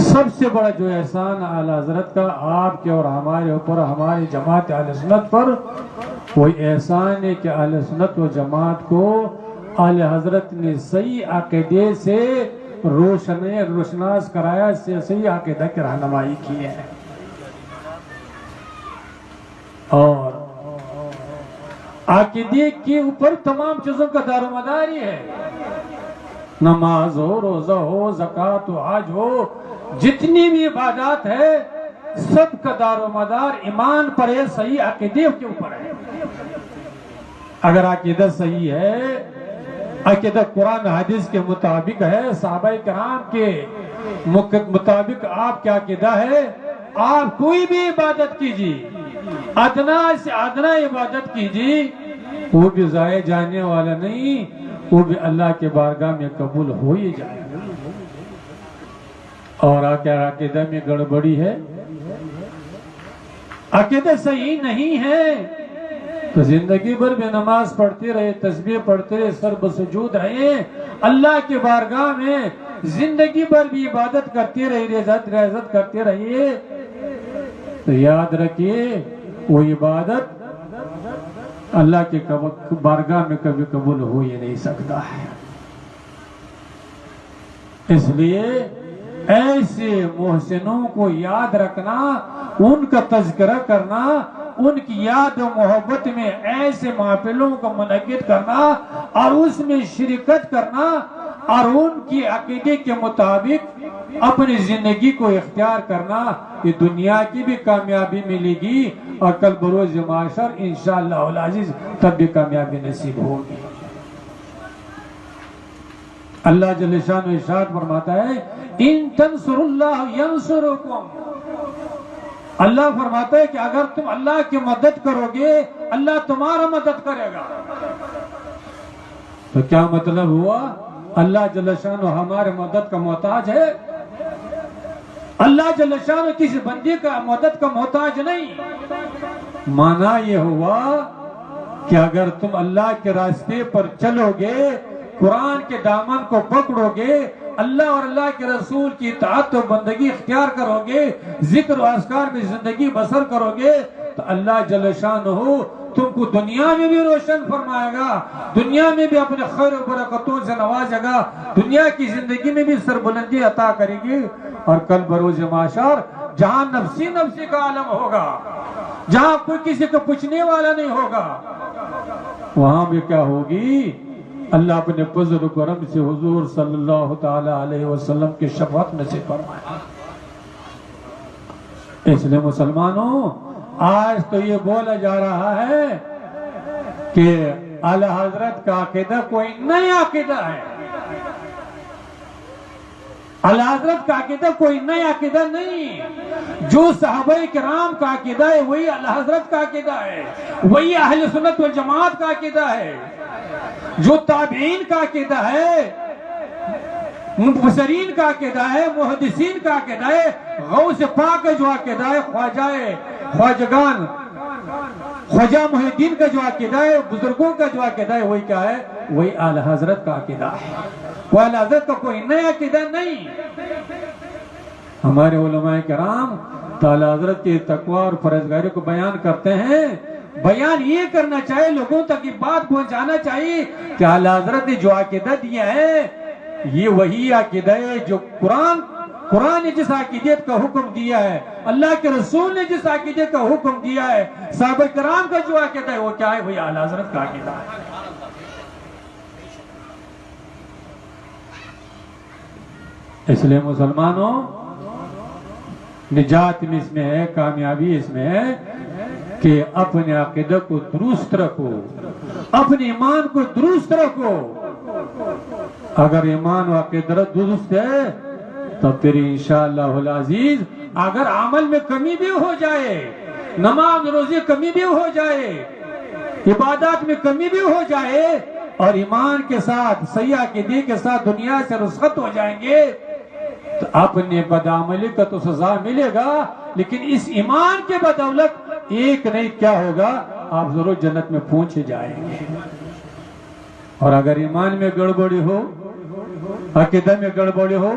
سب سے بڑا جو احسان اعلی حضرت کا آپ کے اور ہمارے اوپر، ہماری جماعت اہل سنت پر، وہی احسان ہے کہ اہل سنت و جماعت کو اعلی حضرت نے صحیح عقیدے سے روشناس کرایا، سے صحیح عقیدہ کی رہنمائی کی ہے، اور عقیدے کے اوپر تمام چیزوں کا دار و مدار ہی ہے۔ نماز ہو، روزہ ہو، زکوٰۃ ہو، حج ہو، جتنی بھی عبادات ہے سب کا دار و مدار ایمان پر ہے، صحیح عقیدے کے اوپر ہے۔ اگر عقیدہ صحیح ہے، عقیدہ قرآن حدیث کے مطابق ہے، صحابہ کرام کے مطابق آپ کیا عقیدہ ہے، آپ کوئی بھی عبادت کیجیے، ادنا سے ادنا عبادت کیجیے، وہ بھی ضائع جانے والا نہیں، وہ بھی اللہ کے بارگاہ میں قبول ہو ہی جائے۔ اور عقیدہ میں گڑبڑی ہے، عقیدہ صحیح نہیں ہے تو زندگی بھر میں نماز پڑھتے رہے، تسبیح پڑھتے رہے، سر بسجود رہے، اللہ کے بارگاہ میں زندگی بھر بھی عبادت کرتے رہے، ریاضت کرتے رہیے، تو یاد رکھیے وہ عبادت اللہ کے بارگاہ میں کبھی قبول ہو ہی نہیں سکتا ہے۔ اس لیے ایسے محسنوں کو یاد رکھنا، ان کا تذکرہ کرنا، ان کی یاد و محبت میں ایسے محفلوں کو منعقد کرنا اور اس میں شرکت کرنا اور ان کی عقیدے کے مطابق اپنی زندگی کو اختیار کرنا، یہ دنیا کی بھی کامیابی ملے گی اور کل بروز معاشر انشاءاللہ العزیز تب بھی کامیابی نصیب ہوگی۔ اللہ جل شانہ ارشاد فرماتا ہے ان تنصروا اللہ ینصرکم، اللہ فرماتا ہے کہ اگر تم اللہ کی مدد کرو گے اللہ تمہارا مدد کرے گا۔ تو کیا مطلب ہوا؟ اللہ جل شانہ ہمارے مدد کا محتاج ہے؟ اللہ جل شانہ کسی بندے کا مدد کا محتاج نہیں۔ معنی یہ ہوا کہ اگر تم اللہ کے راستے پر چلو گے، قرآن کے دامن کو پکڑو گے، اللہ اور اللہ کے رسول کی اطاعت و بندگی اختیار کرو گے، ذکر و اذکار میں زندگی بسر کرو گے، تو اللہ جل شانہ تم کو دنیا میں بھی روشن فرمائے گا، دنیا میں بھی اپنے خیر و برکتوں سے نوازے گا، دنیا کی زندگی میں بھی سربلندی عطا کرے گی، اور کل بروز معاشر جہاں نفسی نفسی کا عالم ہوگا، جہاں کوئی کسی کو پوچھنے والا نہیں ہوگا، وہاں بھی کیا ہوگی؟ اللہ اپنے فضل و کرم سے حضور صلی اللہ تعالی علیہ وسلم کی شفاعت نصیب فرمائے۔ اس لیے مسلمانوں آج تو یہ بولا جا رہا ہے کہ اعلی حضرت کا عقیدہ کوئی نیا عقیدہ ہے، اعلی حضرت کا عقیدہ کوئی نیا عقیدہ نہیں، جو صحابہ کرام کا عقیدہ ہے وہی اعلی حضرت کا عقیدہ ہے، وہی اہل سنت والجماعت کا عقیدہ ہے، جو تابعین کا عقیدہ ہے، مفسرین کا عقیدہ ہے، محدثین کا عقیدہ ہے، غوث پاک کا جو عقیدہ ہے، خواجگان خواجہ محی الدین کا جو عقیدہ ہے، بزرگوں کا جو عقیدہ ہے، وہی کیا ہے؟ وہی اعلی حضرت کا عقیدہ ہے، وہ اعلی حضرت کا کوئی نیا عقیدہ نہیں۔ ہمارے علماء کرام اعلی حضرت کی تقوی اور پرہیزگاری کو بیان کرتے ہیں، بیان یہ کرنا چاہیے، لوگوں تک یہ بات پہنچانا چاہیے کہ اعلی حضرت نے جو عقیدہ دیا ہے یہ وہی عقیدہ ہے جو قرآن نے جس عقیدت کا حکم دیا ہے، اللہ کے رسول نے جس عقیدت کا حکم دیا ہے، صحابہ کرام کا جو عقیدہ ہے وہ کیا ہے؟ وہی اعلی حضرت کا عقیدہ ہے۔ اس لیے مسلمانوں نجات میں اس میں ہے، کامیابی اس میں ہے کہ اپنے عقیدہ کو درست رکھو، اپنے ایمان کو درست رکھو۔ اگر ایمان و عقیدہ درست ہے تو پھر انشاءاللہ العزیز اگر عمل میں کمی بھی ہو جائے، نماز روزی کمی بھی ہو جائے، عبادات میں کمی بھی ہو جائے، اور ایمان کے ساتھ صحیح عقیدے کے ساتھ دنیا سے رخصت ہو جائیں گے تو اپنے بدعملی کا تو سزا ملے گا، لیکن اس ایمان کے بدولت ایک نہیں کیا ہوگا، آپ ضرور جنت میں پہنچ جائیں گے۔ اور اگر ایمان میں گڑبڑی ہو، عقیدہ میں گڑبڑی ہو،